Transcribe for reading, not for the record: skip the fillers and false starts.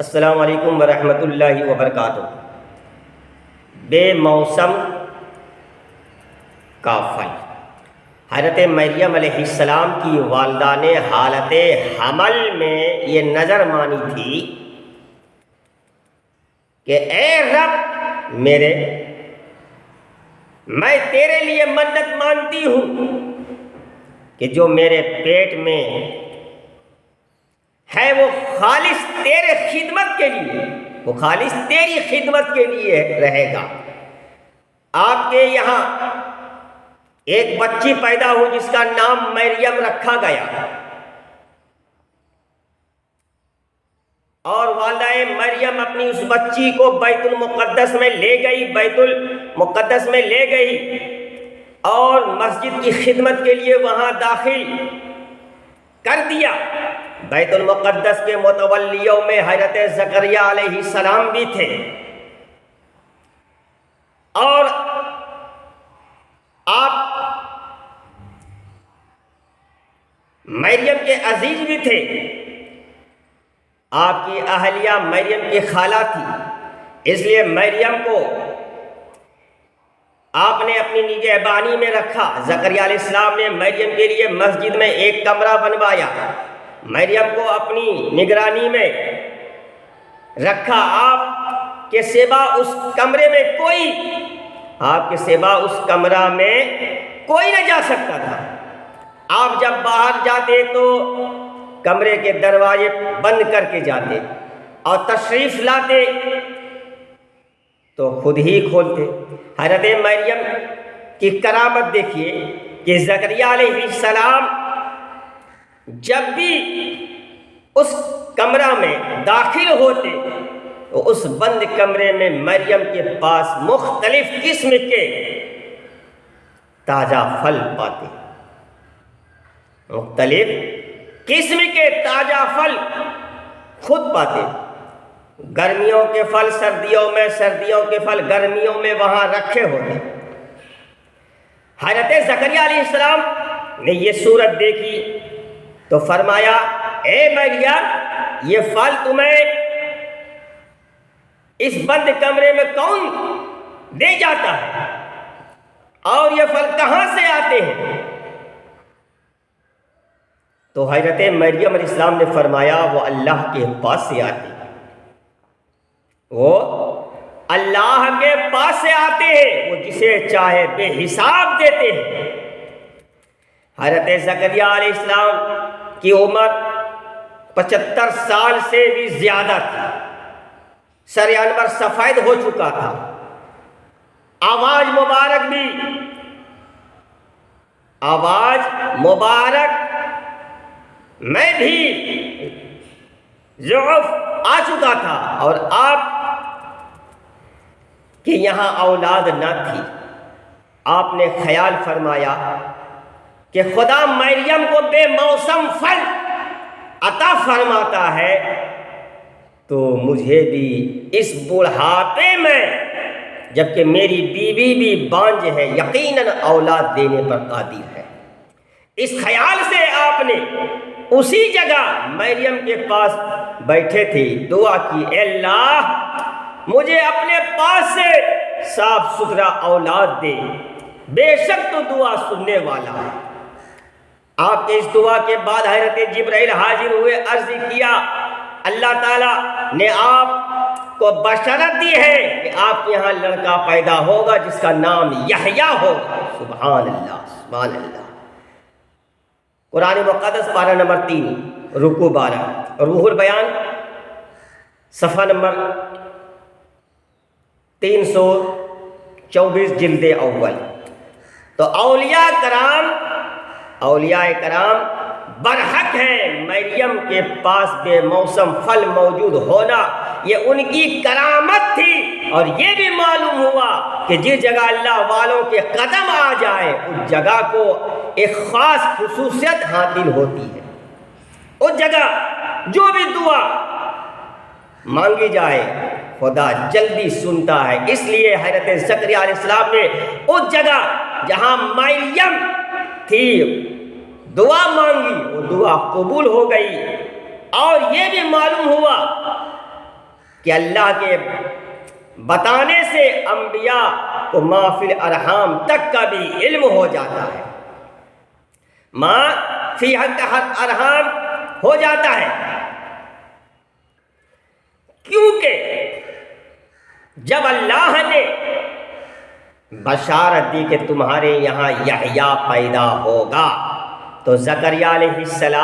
السلام علیکم ورحمۃ اللہ وبرکاتہ۔ بے موسم کا پھل۔ حضرت مریم علیہ السلام کی والدہ نے حالت حمل میں یہ نظر مانی تھی کہ اے رب میرے، میں تیرے لیے منت مانتی ہوں کہ جو میرے پیٹ میں ہے وہ خالص تیرے خدمت کے لیے، وہ خالص تیری خدمت کے لیے رہے گا۔ آپ کے یہاں ایک بچی پیدا ہوئی جس کا نام مریم رکھا گیا، اور والدہ مریم اپنی اس بچی کو بیت المقدس میں لے گئی، بیت المقدس میں لے گئی اور مسجد کی خدمت کے لیے وہاں داخل کر دیا۔ بیت المقدس کے متولیوں میں حضرت زکریا علیہ السلام بھی تھے، اور آپ مریم کے عزیز بھی تھے۔ آپ کی اہلیہ مریم کی خالہ تھی، اس لیے مریم کو آپ نے اپنی نگہبانی میں رکھا۔ زکریا علیہ السلام نے مریم کے لیے مسجد میں ایک کمرہ بنوایا، مریم کو اپنی نگرانی میں رکھا۔ آپ کے سوا اس کمرے میں کمرہ میں کوئی نہ جا سکتا تھا۔ آپ جب باہر جاتے تو کمرے کے دروازے بند کر کے جاتے، اور تشریف لاتے تو خود ہی کھولتے۔ حضرت مریم کی کرامت دیکھیے کہ زکریا علیہ السلام جب بھی اس کمرہ میں داخل ہوتے تو اس بند کمرے میں مریم کے پاس مختلف قسم کے تازہ پھل پاتے، مختلف قسم کے تازہ پھل خود پاتے۔ گرمیوں کے پھل سردیوں میں، سردیوں کے پھل گرمیوں میں وہاں رکھے ہوتے۔ حضرت زکریا علیہ السلام نے یہ صورت دیکھی تو فرمایا، اے مریم، یہ پھل تمہیں اس بند کمرے میں کون دے جاتا ہے، اور یہ پھل کہاں سے آتے ہیں؟ تو حضرت مریم علیہ السلام نے فرمایا، وہ اللہ کے پاس سے آتے ہیں، وہ اللہ کے پاس سے آتے ہیں، وہ جسے چاہے بے حساب دیتے ہیں۔ حضرت زکریا علیہ السلام کی عمر 75 سال سے بھی زیادہ تھی، سر انور سفید ہو چکا تھا، آواز مبارک میں بھی ضعف آ چکا تھا، اور آپ کے یہاں اولاد نہ تھی۔ آپ نے خیال فرمایا کہ خدا مریم کو بے موسم پھل عطا فرماتا ہے تو مجھے بھی اس بڑھاپے میں، جبکہ میری بیوی بھی بانجھ ہے، یقیناً اولاد دینے پر قادر ہے۔ اس خیال سے آپ نے اسی جگہ مریم کے پاس بیٹھے تھے دعا کی، اے اللہ مجھے اپنے پاس سے صاف ستھرا اولاد دے، بے شک تو دعا سننے والا ہے۔ آپ کے اس دعا کے بعد حضرت جبرائیل حاضر ہوئے، عرض کیا، اللہ تعالیٰ نے آپ کو بشارت دی ہے کہ آپ کے یہاں لڑکا پیدا ہوگا جس کا نام یحییٰ ہوگا۔ سبحان اللہ، سبحان اللہ۔ قرآن مقدس پارہ نمبر 3 رکوع 12، روح البیان صفحہ نمبر 324 جلد اول۔ تو اولیاء کرام برحق ہے مریم کے پاس بے موسم پھل موجود ہونا، یہ ان کی کرامت تھی، اور یہ بھی معلوم ہوا کہ جس جگہ اللہ والوں کے قدم آ جائے اس جگہ کو ایک خاص خصوصیت حاصل ہوتی ہے۔ اس جگہ جو بھی دعا مانگی جائے خدا جلدی سنتا ہے۔ اس لیے حضرت زکریا علیہ السلام نے اس جگہ جہاں مریم تھی دعا مانگی، وہ دعا قبول ہو گئی، اور یہ بھی معلوم ہوا کہ اللہ کے بتانے سے انبیاء کو ما فی الارحام تک کا بھی علم ہو جاتا ہے، ما فی الارحام ہو جاتا ہے، کیونکہ جب اللہ نے بشارت دی کہ تمہارے یہاں یحییٰ پیدا ہوگا تو زکریا علیہ السلام